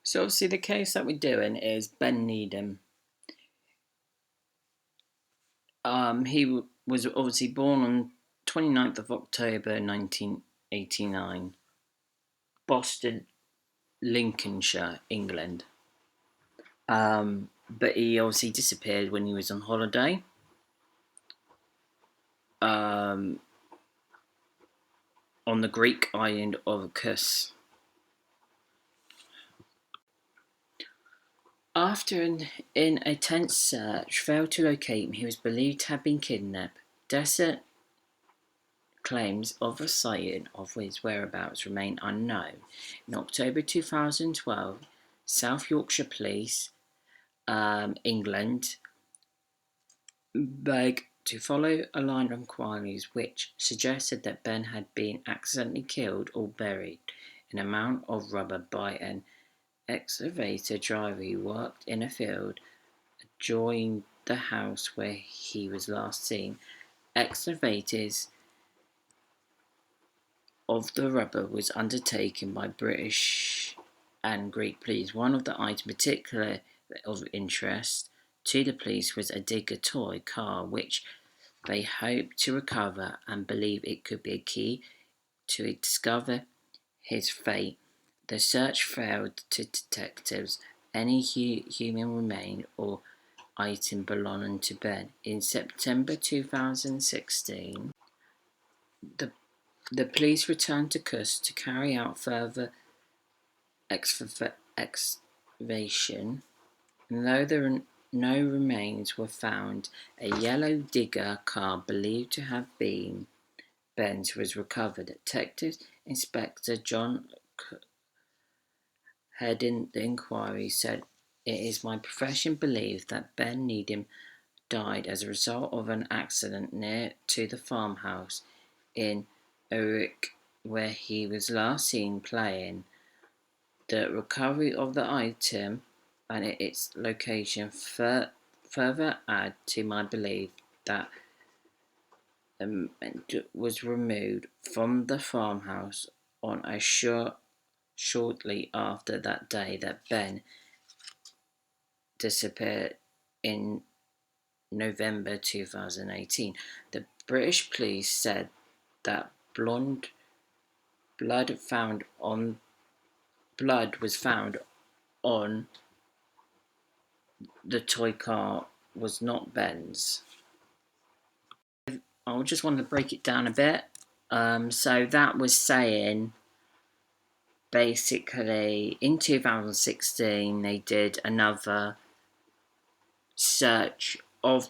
So obviously the case that we're doing is Ben Needham. He was obviously born on 29th of October 1989, Boston, Lincolnshire, England. But he obviously disappeared when he was on holiday. On the Greek island of Kos. After an intense search failed to locate him, he was believed to have been kidnapped. Desert claims of a sighting of his whereabouts remain unknown. In October 2012, South Yorkshire Police, England, begged to follow a line of inquiries which suggested that Ben had been accidentally killed or buried in a mound of rubber by an excavator driver who worked in a field adjoining the house where he was last seen. Excavators of the rubber was undertaken by British and Greek police. One of the items particularly of interest to the police was a digger toy car which they hoped to recover and believe it could be a key to discover his fate. The search failed to detectives any human remain or item belonging to Ben. In September 2016, the police returned to Kos to carry out further excavation, and though no remains were found, a yellow digger car believed to have been Ben's was recovered. Detective Inspector John heading the inquiry said, "It is my professional belief that Ben Needham died as a result of an accident near to the farmhouse in Urich where he was last seen playing. The recovery of the item and its location further add to my belief that the was removed from the farmhouse on a shortly after that day that Ben disappeared in November 2018. The British police said that blood was found on the toy car was not Ben's. I just wanted to break it down a bit. So that was saying basically in 2016 they did another search of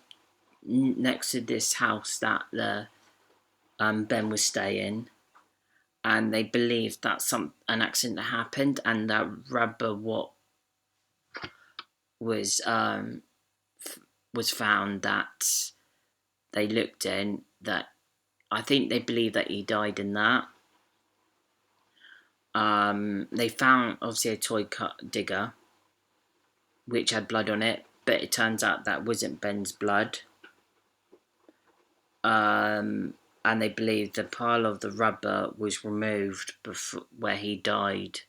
next to this house that the Ben was staying, and they believed that an accident happened and that rubber what was found that they looked in, that I think they believe that he died in that. They found obviously a toy digger which had blood on it, but it turns out that wasn't Ben's blood. And they believe the pile of the rubber was removed before where he died.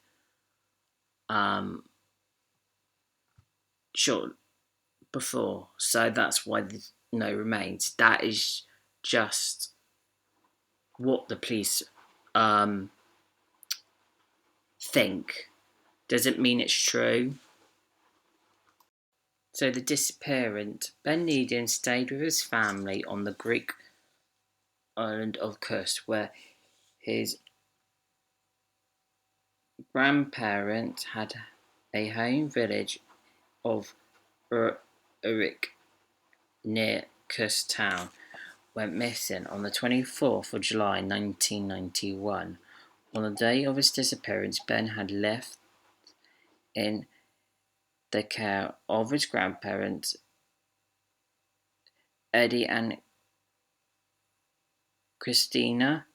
Short before, so that's why there's no remains. That is just what the police think. Doesn't mean it's true. So the disappearance, Ben Needham stayed with his family on the Greek island of Kos, where his grandparents had a home village of Urich near Kos town. Went missing on the 24th of July 1991. On the day of his disappearance, Ben had left in the care of his grandparents, Eddie and Christina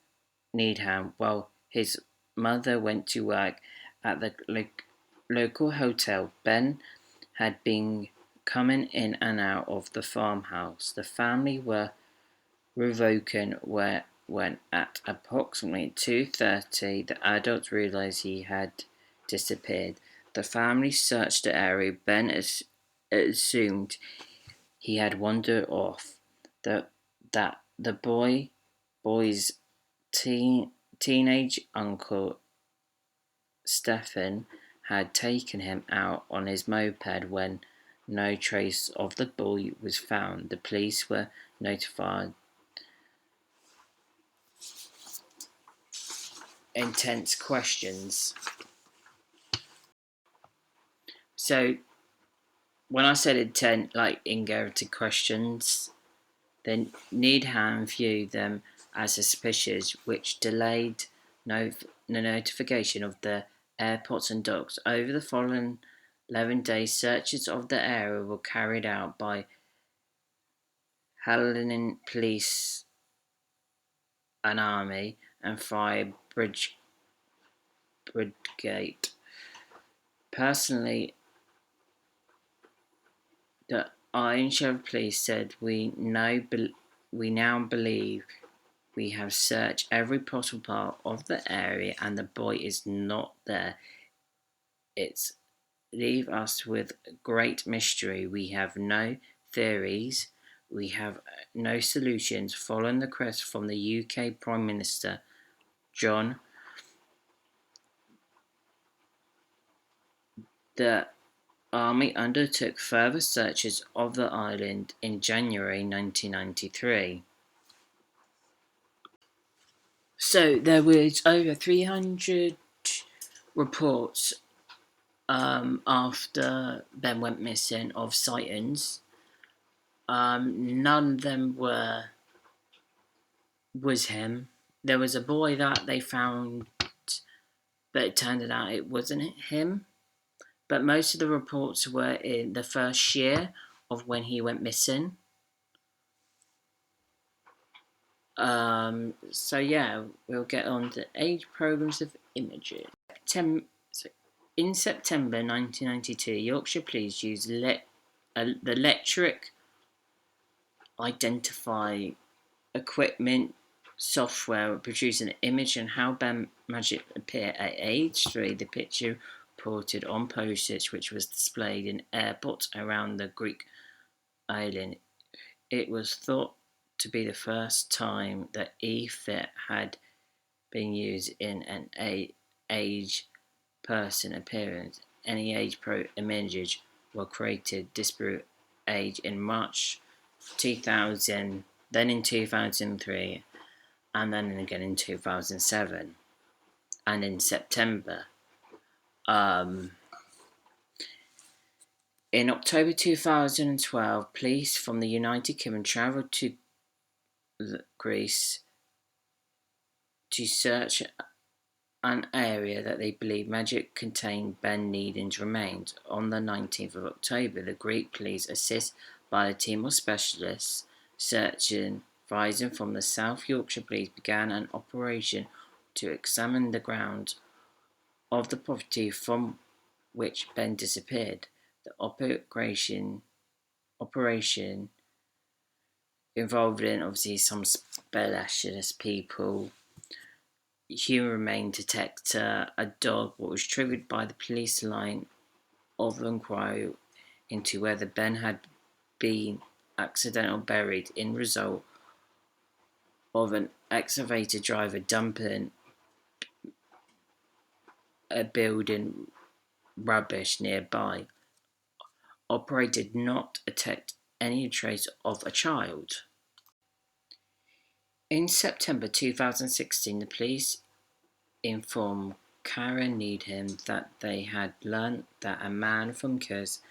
Needham, while his mother went to work at the local hotel. Ben had been coming in and out of the farmhouse. The family were rewoken when at approximately 2:30 the adults realized he had disappeared. The family searched the area. Ben assumed he had wandered off, that the boy's teenage uncle Stephen had taken him out on his moped. When no trace of the boy was found, the police were notified. Intense questions. So when I said intent, like interrogative questions, then Needham viewed them as suspicious, which delayed the notification of the airports and docks. Over the following 11 days, searches of the area were carried out by Hellenic Police, an army, and fire brigade. Personally, the Iron Sheriff Police said, "We now believe we have searched every possible part of the area and the boy is not there. It's leave us with great mystery. We have no theories. We have no solutions." Following the request from the UK Prime Minister John, the army undertook further searches of the island in January 1993. So there was over 300 reports after Ben went missing of sightings. None of them was him. There was a boy that they found, but it turned out it wasn't him. But most of the reports were in the first year of when he went missing. So yeah, we'll get on to age programs of imaging. In September 1992, Yorkshire Police used the electric identify equipment software produced an image on how Ben Magic appeared at age 3. The picture reported on posters which was displayed in airports around the Greek island. It was thought to be the first time that e-fit had been used in an age person appearance. Any age pro images were created disparate age in March 2000, then in 2003, and then again in 2007, and in September. In October 2012, police from the United Kingdom travelled to Greece to search an area that they believe magic contained Ben Needham's remains. On the 19th of October, the Greek police, assisted by a team of specialists searching rising from the South Yorkshire Police, began an operation to examine the grounds of the property from which Ben disappeared. The operation involved obviously some specialist people, human remain detector, a dog, what was triggered by the police line of inquiry into whether Ben had been accidentally buried in result of an excavator driver dumping a building rubbish nearby. Operator did not detect any trace of a child. In September 2016, the police informed Karen Needham that they had learnt that a man from Kus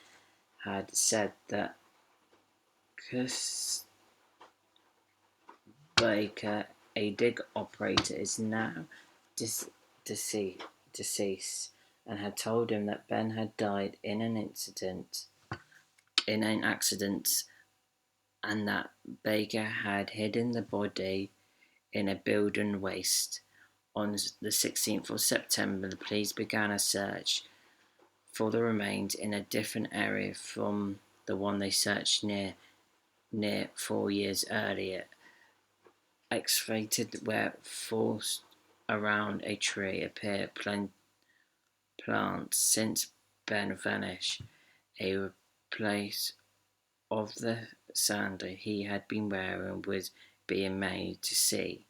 had said that Kus Baker, a dig operator, is now deceased, and had told him that Ben had died in an accident, and that Baker had hidden the body in a building waste. On the 16th of September, the police began a search for the remains in a different area from the one they searched near 4 years earlier. Excavated where forced around a tree appear plants since Ben vanish. A replace of the sandal he had been wearing was being made to see.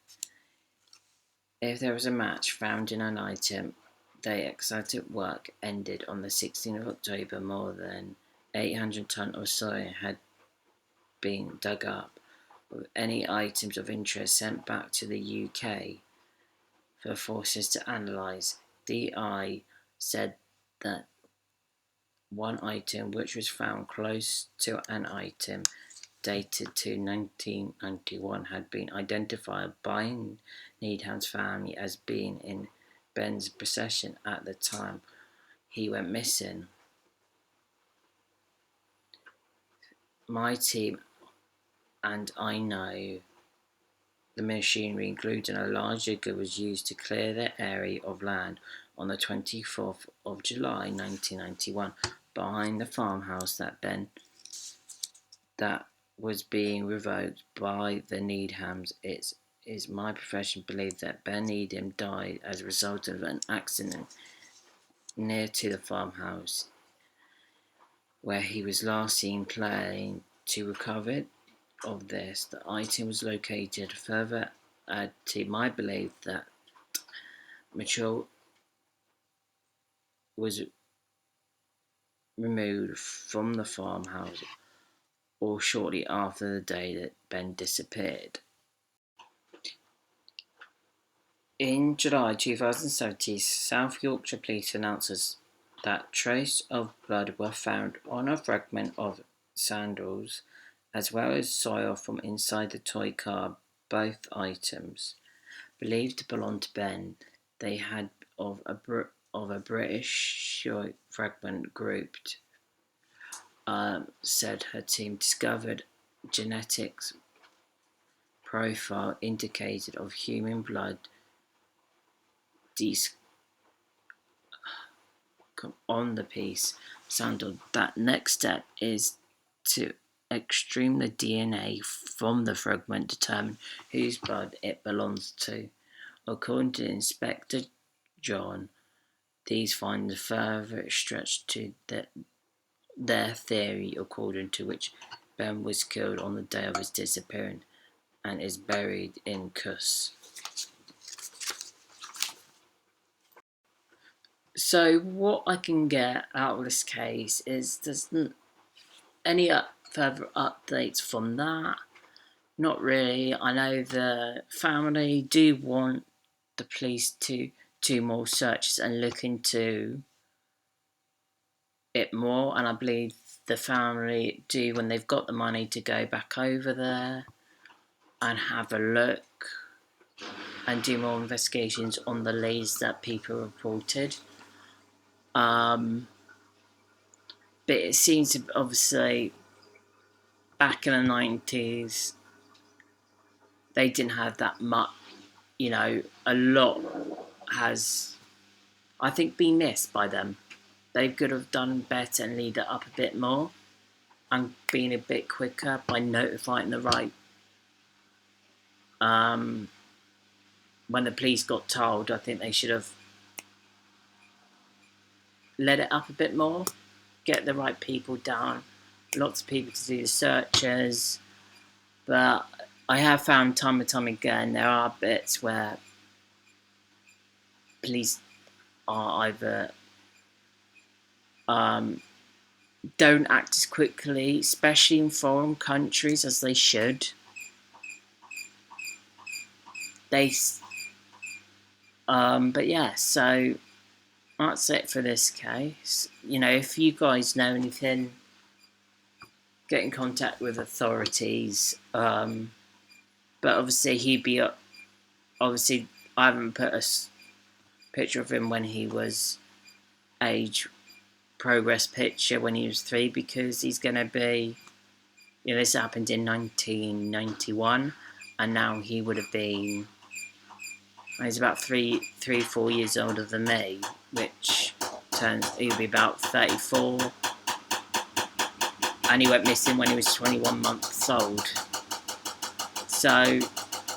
If there was a match found in an item, the excited work ended on the 16th of October. More than 800 tons of soil had been dug up, with any items of interest sent back to the UK for forces to analyse. DI said that one item which was found close to an item dated to 1991 had been identified by Needham's family as being in Ben's possession at the time he went missing. My team and I know the machinery, including a large digger, was used to clear the area of land on the 24th of July 1991 behind the farmhouse that was being revoked by the Needhams. It is my professional belief that Ben Needham died as a result of an accident near to the farmhouse where he was last seen playing. To recover of this, the item was located. Further add to my belief that Mitchell was removed from the farmhouse or shortly after the day that Ben disappeared. In July 2017, South Yorkshire Police announces that traces of blood were found on a fragment of sandals, as well as soil from inside the toy car. Both items, believed to belong to Ben, they had of a British fragment grouped. Said her team discovered genetics profile indicated of human blood on the piece sandal. That next step is to extract the DNA from the fragment, determine whose blood it belongs to. According to Inspector John, these findings further stretch to their theory, according to which Ben was killed on the day of his disappearance and is buried in Kuss. So what I can get out of this case is there's any further updates from that. Not really. I know the family do want the police to do more searches and look into it more, and I believe the family do, when they've got the money, to go back over there and have a look and do more investigations on the leads that people reported. But it seems to, obviously, back in the 90s, they didn't have that much, a lot has, I think, been missed by them. They could have done better and lead it up a bit more and been a bit quicker by notifying the right. When the police got told, I think they should have let it up a bit more, get the right people down, lots of people to do the searches. But I have found time and time again there are bits where police are either don't act as quickly, especially in foreign countries, as they should. But yeah, so that's it for this case. If you guys know anything, get in contact with authorities. But obviously obviously I haven't put a picture of him when he was age progress picture when he was 3, because he's going to be, this happened in 1991, and now he would have been, he's about 4 years older than me, which he'll be about 34, and he went missing when he was 21 months old. So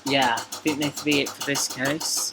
yeah, I think that'll be it for this case.